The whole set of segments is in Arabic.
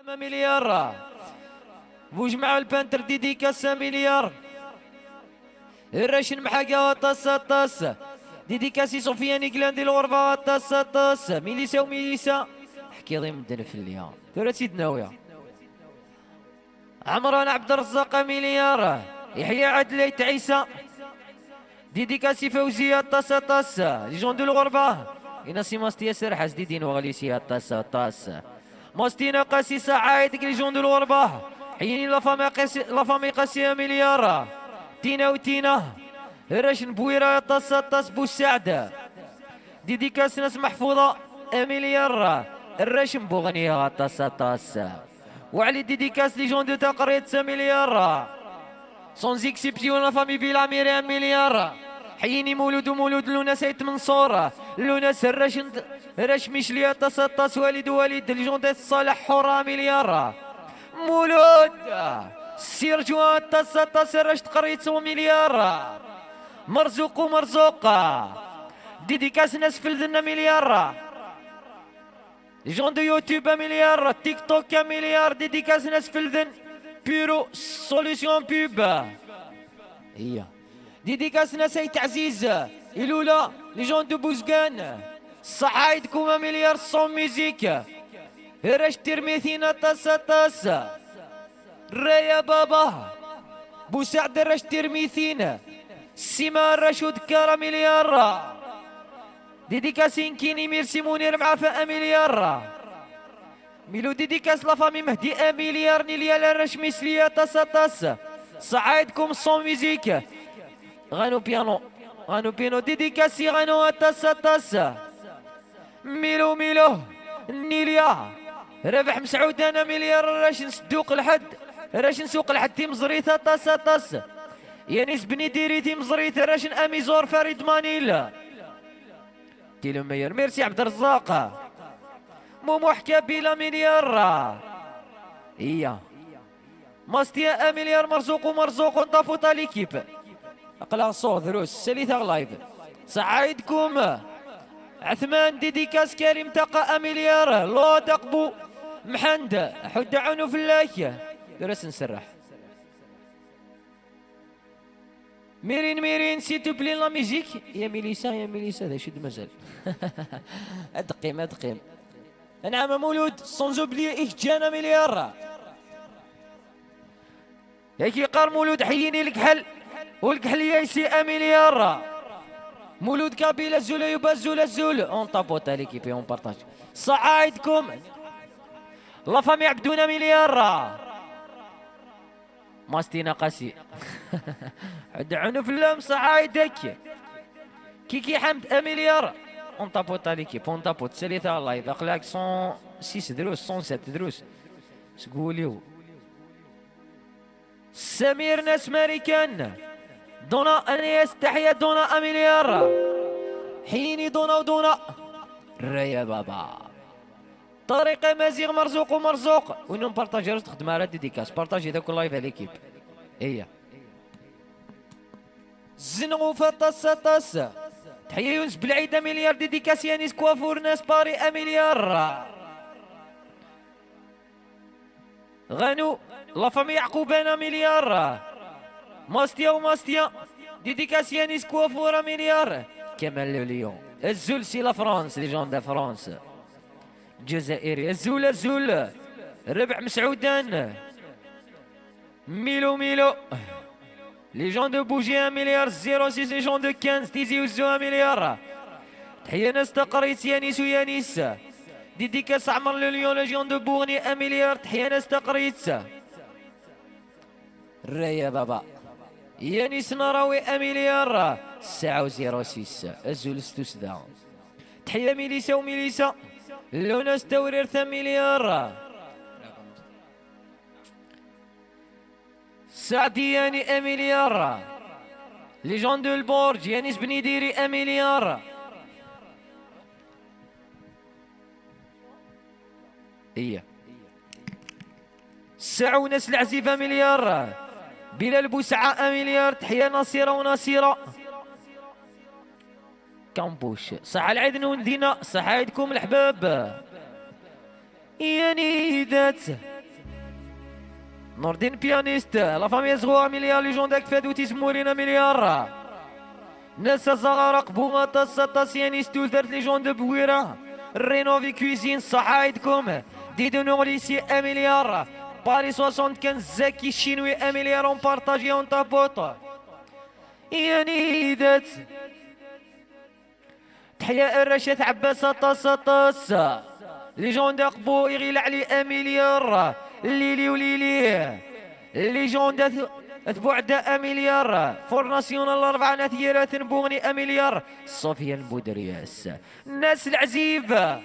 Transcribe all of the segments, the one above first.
مليار بوج مع البانتر ديديكاسا مليار الراشن محاقا وطاسة طاسة ديديكاسي سفيان كلاندي الغرفة وطاسة طاسة ميليسا وميليسا حكي ضي مدن في اليوم دورة سيد ناوية عمران عبد الرزاق مليار يحيى عدليت عيسى ديديكاسي فوزية طاسة طاسة ليجون دو الغربة ينسي ماستيا سرحس ديدين وغاليسيا طاسة طاسة ماستينا قاسي سعايد ليجون دو الغربة حيني لافامي قاسية مليار تينا وتينا رشن بويرة طاسة طاس بوسعدة ديديكاس ناس محفوظة مليار الرشن بوغنية طاسة طاسة وعلي ديديكاس ليجون دو تقريت مليار سون اكسبسيون لا فامي بيلا ميري مليار حييني مولود لونا سيت منصور لونا رش ميشليا طاس والد ليجون صالح حورة مليار مولود سير جوان طاس رش تقريت مليار مرزوق ديديكاس ناس في الذنة مليار ليجون دو يوتيوب مليار تيك توك مليار ديديكاس ناس في الذن بيرو سوليسيون بوب هي ديديكاس ناس تعزيز إلولا ليجون دو بوزقان صعايدكم مليار صون ميزيك رش ترميثينا طاس رايا بابا بوسعد رش ترميثينا سيما رشود كارا مليار ديديكاسين كيني ميرسي منير معافى مليار ميلو ديديكاس لافامي مهدي مليار نيليا رش ميسليا طاس صعايدكم صون ميزيك غانو بيانو ديديكاسي غانو طاس ميلو نيليا ربح مسعود انا مليار راش نسوق الحد تيم زريثة طاس يانيس بني ديري تيم زريثة راش اميزور فريد مانيلا كيلو مير ميرسي عبد الرزاق مومو حكا بلا مليار هي ماستيا مليار مرزوق طافو ليكيب اقلا صوت دروس سليثة لايف سعايدكم عثمان ديديكاس كريم تقى مليار لو تقبو محند حد عنو في الله درس نسرح ميرين سيتو بلين لا ميزيك يا ميليسا هذا شد مازال ادقيم نعم مولود سونزوبلي جانا مليار هيك قار مولود حييني الكحل والكحل يايسي مليار مولود كابيلا الزولا يبا الزول اون طابوت ليكيبي اون بارطاج صعايدكم لا فامي عبدونا مليار ماستينا قاسي عد عنف اللام صعايدك كيكي حمد مليار اون طابوت ليكيب اون طابوت ساليثا الله يبقى لك 106 دروس 107 دروس سقوليو سمير ناس ماريكان دونا انيس تحية دونا مليار حيني دونا ريا بابا طريق مزيغ مرزوق ونوم بارطاجي تخدم على ديديكاس بارطاجي ذاك اللايف على ليكيب هي زنغوفة طاس تحية يونس بالعيدة مليار ديديكاس يانيس كوافور ناس باري مليار غانو لافامي يعقوبانا مليار ماستيا ديديكاس يانيس كوافورا مليار كمال اليوم الزول سي لا فرانس ليجون دا فرانس جزائري الزول ربع مسعودان ميلو ليجون دو بوجي مليار 06 ليجون دو 15 تيزي وزو مليار تحية ناس تقريت يانيس ديديكاس عمر لليون ليجون دو بوغني مليار تحية ناس تقريت رايا بابا يانيس نراوي مليار الساعة 06 الزول ستوسدا تحية ميليسا لوناس تورير 3 مليار سعدياني مليار ليجون دو البورج يانيس بني ديري مليار هي سعونس العزيفة مليار بلال بوسعة مليار تحية نصيرة كامبوش صح العيد نوندينا صح عيدكم الحباب يعني ذات نور الدين بيانيست لا فامي زغوها مليار ليجوندك فادو تيسمورينا مليار ناس صغار قبومة تصيانيستو درت ليجوند بويرة رينوفي كويزين صحايدكم ديدو نوريسي 1 مليار باري 75 زكي الشينوي 1 مليار اون بارطاجي اون تابوط يعني تحيا الرشاد عباس طاس ليجوند قبو يغيل علي 1 مليار ليلي وليلي ليجوند بعد 1 مليار فور ناسيونال 4 نثيرات بوغني 1 مليار صوفيا البودرياس الناس العزيبة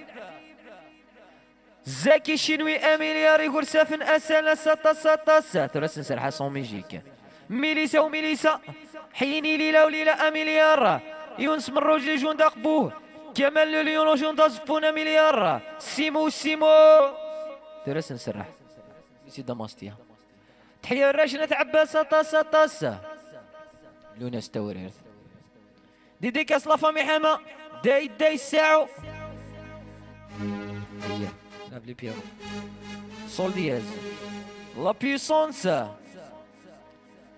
زكي الشينوي 1 مليار يقول سافن اسالا سطاس ثلاث نسرحة صون ميجيك ميليسا وميليسا حيني ليلة وليلة 1 مليار يونس من روج ليجوند قبوه كمال لليون جوندا زبونا مليار سيمو ثلاث نسرح سيدا ماستيا تحية الراشنة عباس طاس لونا ستورير ديديكاس لا فامي حما داي الساعو هي لا بلي بيرو سول دياز لا بيسونس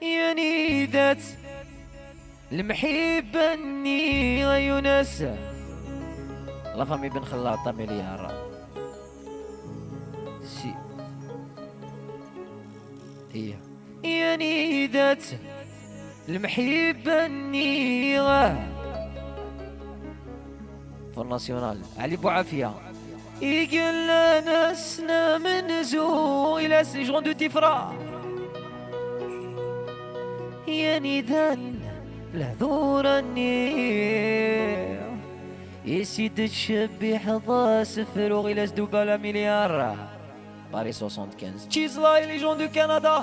يعني ذات المحبة اني يونس لا فامي بن خلاطة مليار سي هي يعني ذات المحبة النيرة في الناسيونال علي بوعافية يقل ناسنا من زو إلى سجون دو تفرا يعني ذن لهذور النير يسيد تشبي حظا سفر وغلاس دوبالا مليار باري 75 تشيزلاي ليجون دو كندا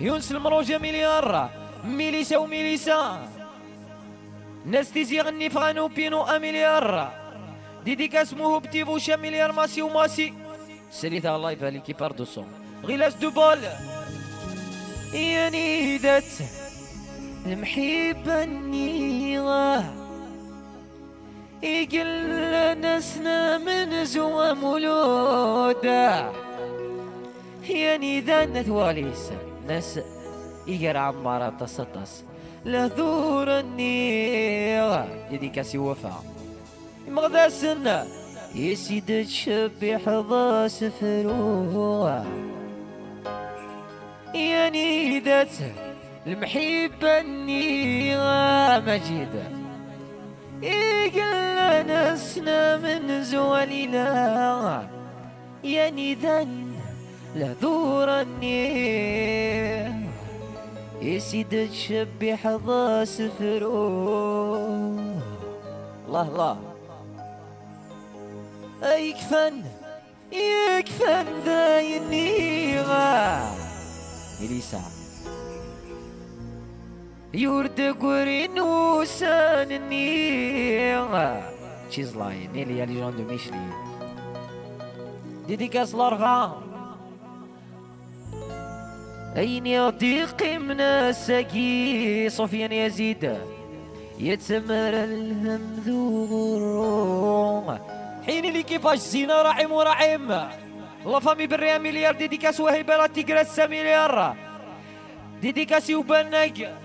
يونس المروجة مليار ميليسا وميليسا ناس تيزي غني فغانو بينو 1 مليار ديديكاس موهو بتيفوشا مليار ماسي وماسي سريثا الله يبالي كي باردو سون غلاس دوبال يعني ذات المحبة النيرة يقل ناسنا من زوا مولودا يعني ذا ثواليس ناس يقر عمارة تصطس لذور النيرة يديكاسي وفا مغدا سنة يسيد تشبي حظا سفروها يعني ذات المحبة النيرة مجيدة يقل ناسنا من زوالنا يعني ذن لذور النير يسيد تشبي حظا سفرو الله الله يكفن ذا النيرة إليسا يورد قرين وسان النيرة تشيز لاين إلي لي جون دو ميشلي ديديكاس الأربعة أين يضيق من السقي صوفيان يزيد يتمر الهم ذو غروم حين ليكيباج زينة رحيم ورحيم لا فامي بريا مليار ديديكاس وهيبة لا تيكراس مليار ديديكاس يوبنك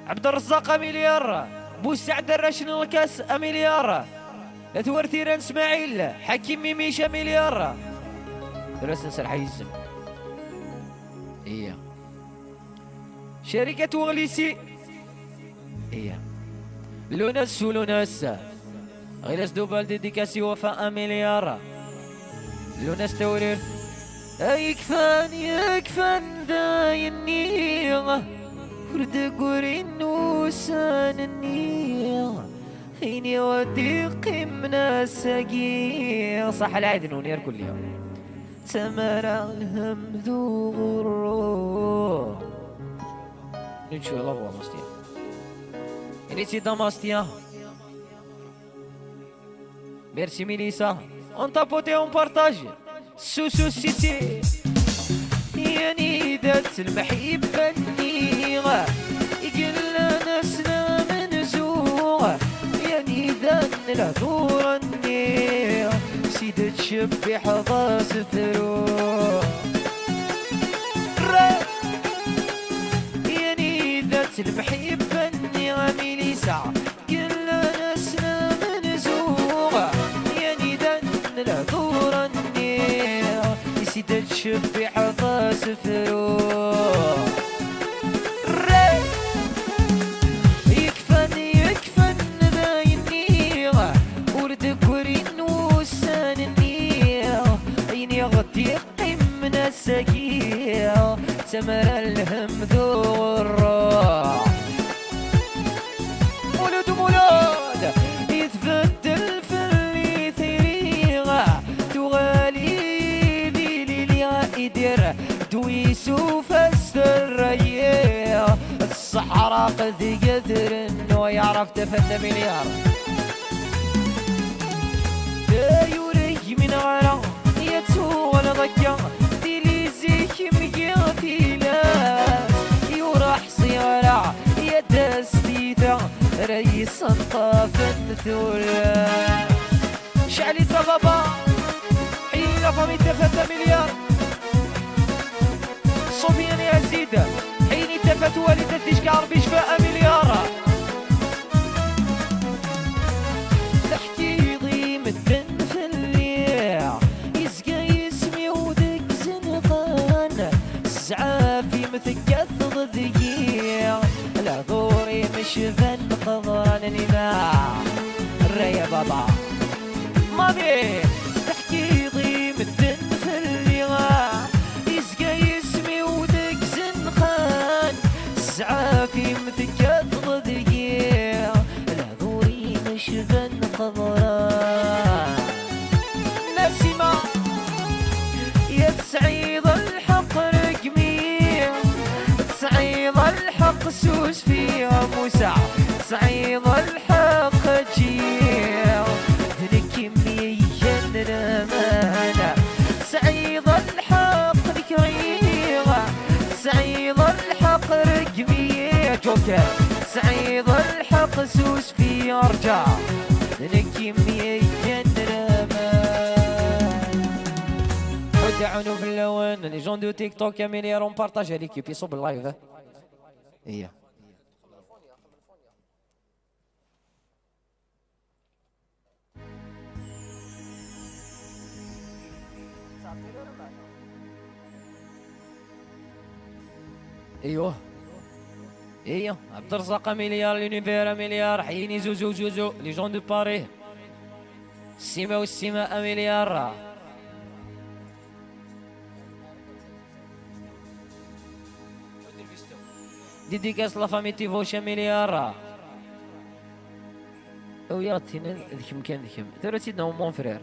عبد الرزاق مليار بوسعد الرشن الكاس مليار ثورثيران اسماعيل حكيم ميميشا مليار درس نسر حيزم هي شركة وغليسي هي لوناس ولوناس غيلاس دوبال ديديكاسي وفاء مليار لوناس تورير يكفان داي النيرة ورد قرين وسان النيرة هيني وديق من السقير صح العيد نونير كل يوم تمرع الهم ذو غرور نشوف الله مستيا يعني سيدا مستيا ميرسي ميليسا اون تابوتي اون بارتاج سوسو سيتي يعني ذات المحبة النيرة يقل ناسنا من زوغة يعني ذات الهدور النيرة سيدة تشبي حظا سفرو المحبني غامي ساعة كل ناسنا منزوغة يعني دن العذورني يسيد الشبي حظا سفروغ يكفن بايني ورد كورين وسانني عيني غطي من السكية سمر الهم ذو الروح مولود يتبدل في اللي ثريغة تغالي بليلي يدير دويسو فالسرية الصحراء قد قدر انه يعرف تفت مليار لا يوري من غرام يتسوى لضجة ديلي زيك مقياتي لاس يورح صيارع يدستيتا رئيس انطاف الثورة شعلي صغبا حين لفمي تفت مليار صوفيان يا زيدة حين تفت والدة تشكار بشفاء مليار تحكي ضيم الدن في الليل يسقى اسمي ودك زنقان السعافي مثقث ضدقيع العذوري مش فن قضان النماع الريا بابا مامي تحكي ضيم الدن في الليل يسقى اسمي ودك زنقان السعافي مثقث ضدقيع العذوري مش فن قضان نسمة يا تسعيد الحق رقمي تسعيد الحق سوس فيها موسع تسعيد الحق جيع ذنك مية الأمانة تسعيد الحق ذكريغة تسعيد الحق رقمي جوكر تسعيد الحق سوس فيها رجع ذنك مية دعونوا في اللون لي جون دو تيك توك يا مليار اون بارطاج ليكيب يصب اللايف هي ايوه عبد الرزاق مليار لونيفير مليار حييني زوزو لي جون دو باري السيما والسماء مليار ديديكاس لا فامي تيفوشا مليار او يا تينا ذيك مكان ذيك ترى سيدنا مون فرير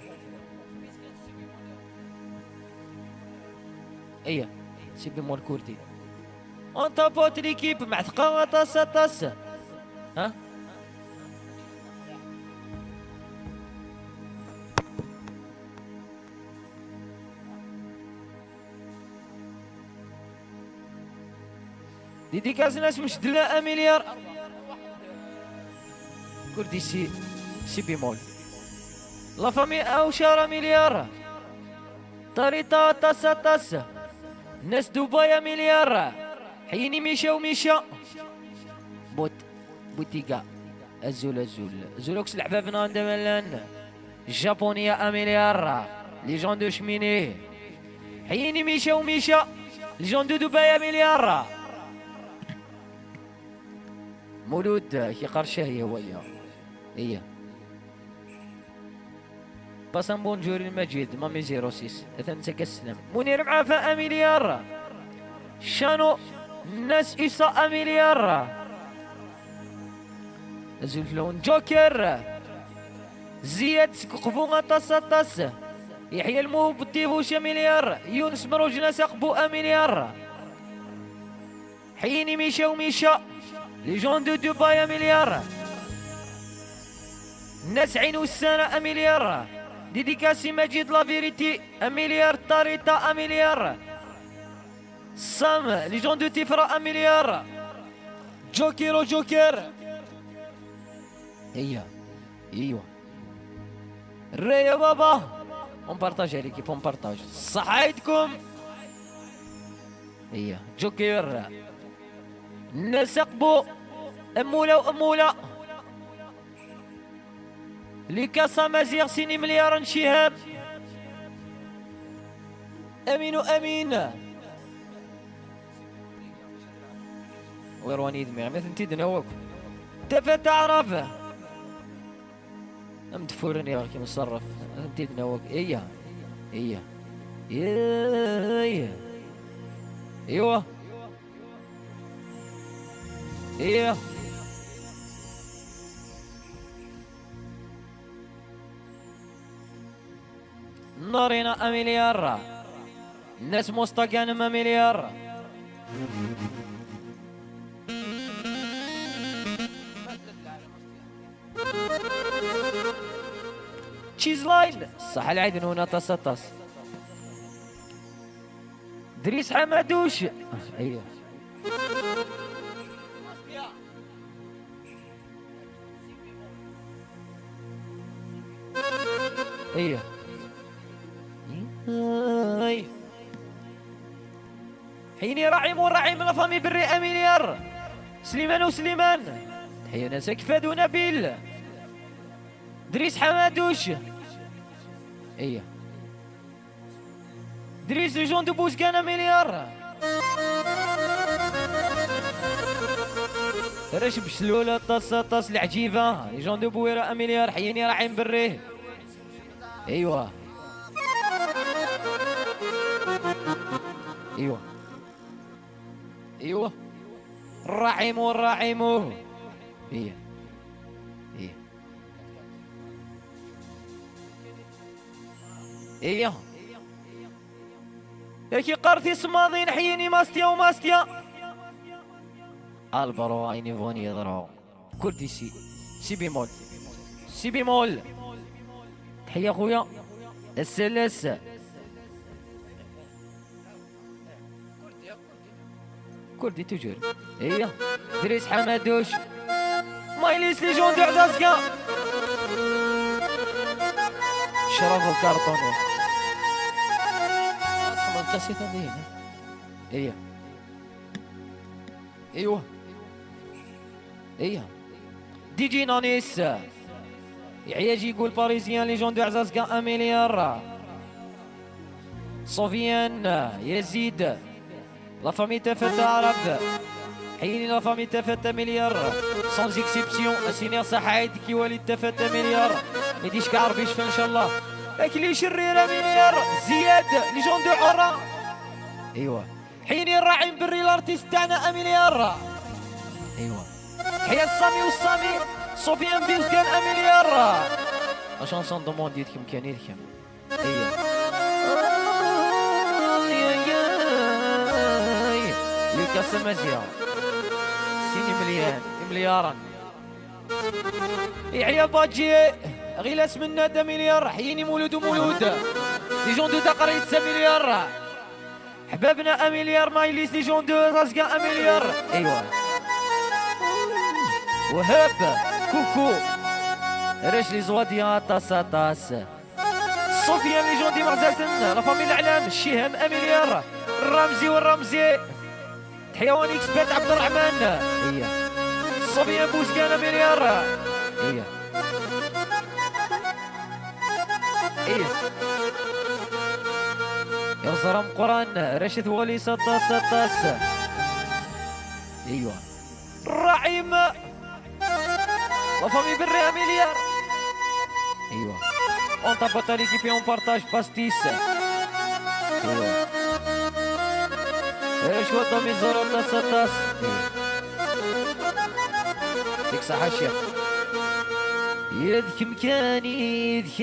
ايه سيبي مول كوردي انت بوت ليكيب مع ثقة طاس ها ديديكاس ناس مش دلاء مليار كردي سي بيمول لا فامي او شارع مليار طريطة طاس ناس دبي مليار حيني ميشا بوتيكا زولوكس الحباب عند ملان الجابونية مليار لي جون دو شميني حيني ميشا لي جون دو دبي مليار مولود كي قرشه هي هي باسان بونجور المجيد مامي 06 ثنتك السلام منير معافى مليار شانو الناس إساء مليار زلفلون جوكر زياد قفوغا طاس يحيى الموب تيفوش مليار يونس مروجنا سقبو مليار حيني ميشا لي جون دو دبي مليار الناس عين والسنة مليار ديديكاسي مجيد لافيريتي مليار طاريطة مليار سام لي جون دو تيفرا مليار جوكر ايوه الريا بابا اون بارطاج ليكيب اون بارطاج صحيتكم جوكر نسقبو أمولة وأمولة لكاسا مزيغ سيني مليار شهاب أمين وأمين ويرواني دمير مثل تيدنا وك تفا تعرف أم تفورني يا أخي مصرف تيدنا وك إيا إيا إيا إيوه إيوه نارينا أميليار الناس مستقان أميليار تشيز لاين صح العيد هنا تصطس دريس حمادوش ايوه ايوه حيني رعيم ورعيم لفامي بري اميليار سليمان وسليمان تحية ناسك فادو نبيل دريس حمادوش ايه دريس لجون دو بوزكانا مليار رش بشلولة طاس العجيبة لجون دو بويرة مليار حيني راعين بريه ايوه ايوه ايوه الرعيم والرعيم ايه ايه ايه ياكي قارتي سماضين حيني ماستيا وماستيا البرو عيني فوني يضرو كردي سي بيمول سي بيمول تحية خويا السلس كردي توجور ايه دريس حمادوش مايليس لي جون دو عزازكا شرف الكارطوني اصلا الكاسيطة دي ايه ايوه ايه دي جي نانيس يعياجي يقول باريزيان لي جون دو عزازكا اميليار صوفيان يزيد لا فامي تافتا عرب حيني لا فامي تافتا مليار سانز اكسبسيون السينيور صحايد كي وليد تافتا مليار ما يديش كعرف يشفى ان شاء الله لكن لي شريره مليار زياد لي جون دو عرا ايوا حيني الراعين بري الارتيست تاعنا اميليار ايوا حيا السامي والسامي سوفيان بيوس كان اميليار لا شانسون دو موند يدكم كان يدكم ايوا كاس مزيان سيني مليارا يعيا باجي غيلاس من نادا مليار حيني مولود لي جون دو تقريت مليار حبابنا اميليار مايليس لي جون دو رازقا اميليار ايوا وهاب كوكو ريش لي زواديا طاس صوفيان لي جون دي مرزاسن لا فامي الاعلام الشيهام اميليار الرمزي والرمزي حيوان اكسبرت عبد الرحمن هي صبيان بوزكانا مليار هي ايه يا زرم قران رشد ولي سطاس ايوه الرعيم وفامي بري مليار ايوه اون تابط ليكيبي اون بارتاج باستيس ايوه ايش هو طمي زورو طاس ديك صحة الشيخ يدكم كان يدكم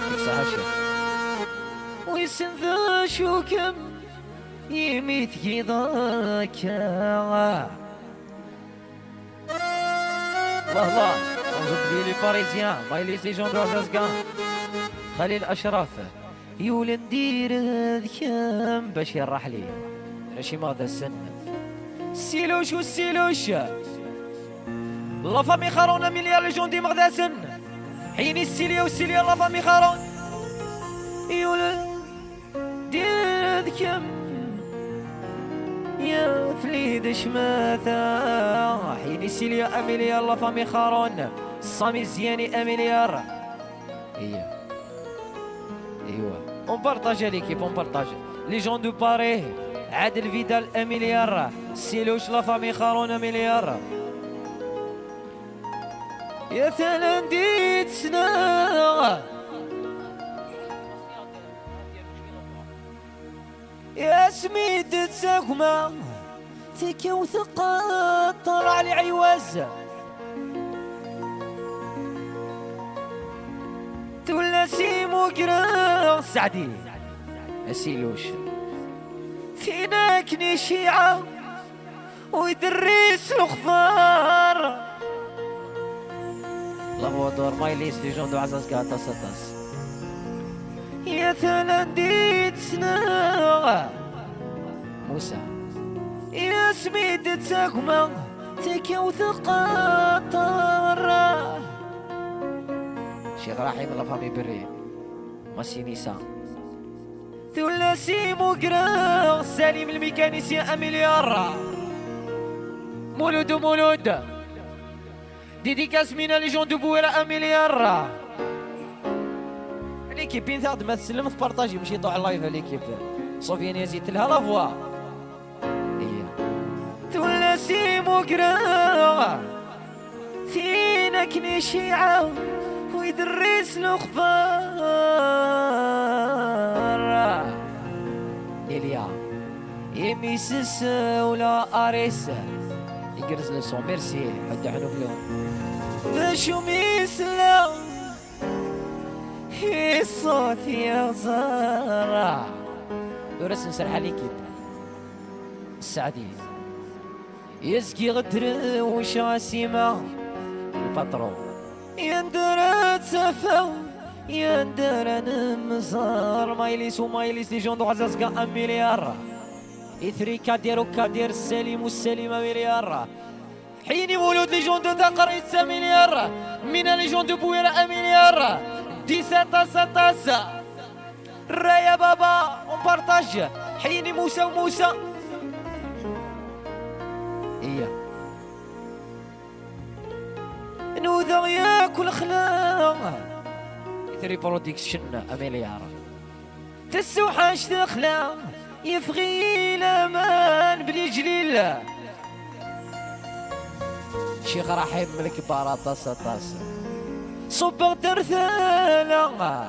ديك صحة الشيخ ويسنذا شو كم يميت كذاك الله الله انظر لي باريزيان ما يليس لي جون دوزازكا خليل أشرف يولد ندير ذكام باش يراح لي راشي ماذا السن السيلوش والسيلوش لا فامي خارون مليار لي جون دي مغداسن حيني السيليا والسيليا لا فامي خارون يولد ذكم يا فليد شماثا حيني سيليا اميليار لا فامي خارون صامي الزياني اميليار. ايوا اون بارطاج ليكيب اون بارطاج لي جون دو باري عادل فيدال اميليار سيلوش لا فامي خارون اميليار. يا ثلانديت سنة يا سميد تساكما تيكي وثقة طلع لي عيواز تولى سيمو قرا سعدي اسيلوش فيناك نشيعة ويدريس الخضار الله دور مايليس لي جون دو عزاز كاتا ستاس. يا ثلانديت سنة موسى يا سميد تساكما تيكي وثقة طارة شيخ رحيم الله فامي بري ماشي نيسان ثلا سيمو قرا سليم الميكانيسيان اميليار مولود ديديكاس من لي جون دو بويرا اميليار. ليكيب بين ثاغد ما تسلم تبارطاجي ماشي يطوع اللايف ليكيب صوفيان يزيد لها لافوا ثلا سيمو قرا فينك نشيعة ويدرس الخضار إليا يميسس ولا أريس يقرز لسون ميرسي حتى حنو فيهم باشو ميسلا الصوت يا زارة ورس نسرح عليكي السعدي يزكي غدر وشاسيمة البطرون يندر تسفو يندر نمزار مايليس ومايليس لي جون دو عزاز كاع مليار إثري كادير وكادير السليم والسليمة مليار حيني مولود لي جون دو دقريت مليار من لي جون دو بويرة مليار دي ساتا رايا بابا اون بارطاج حيني موسى وموسى نوذا ياكل خلاق ثري برودكشن اميليار تسوحاش تخلا يفغي الامان بلي جليل شيخ رحيم ملك باراطاس طاس صبغ درثالا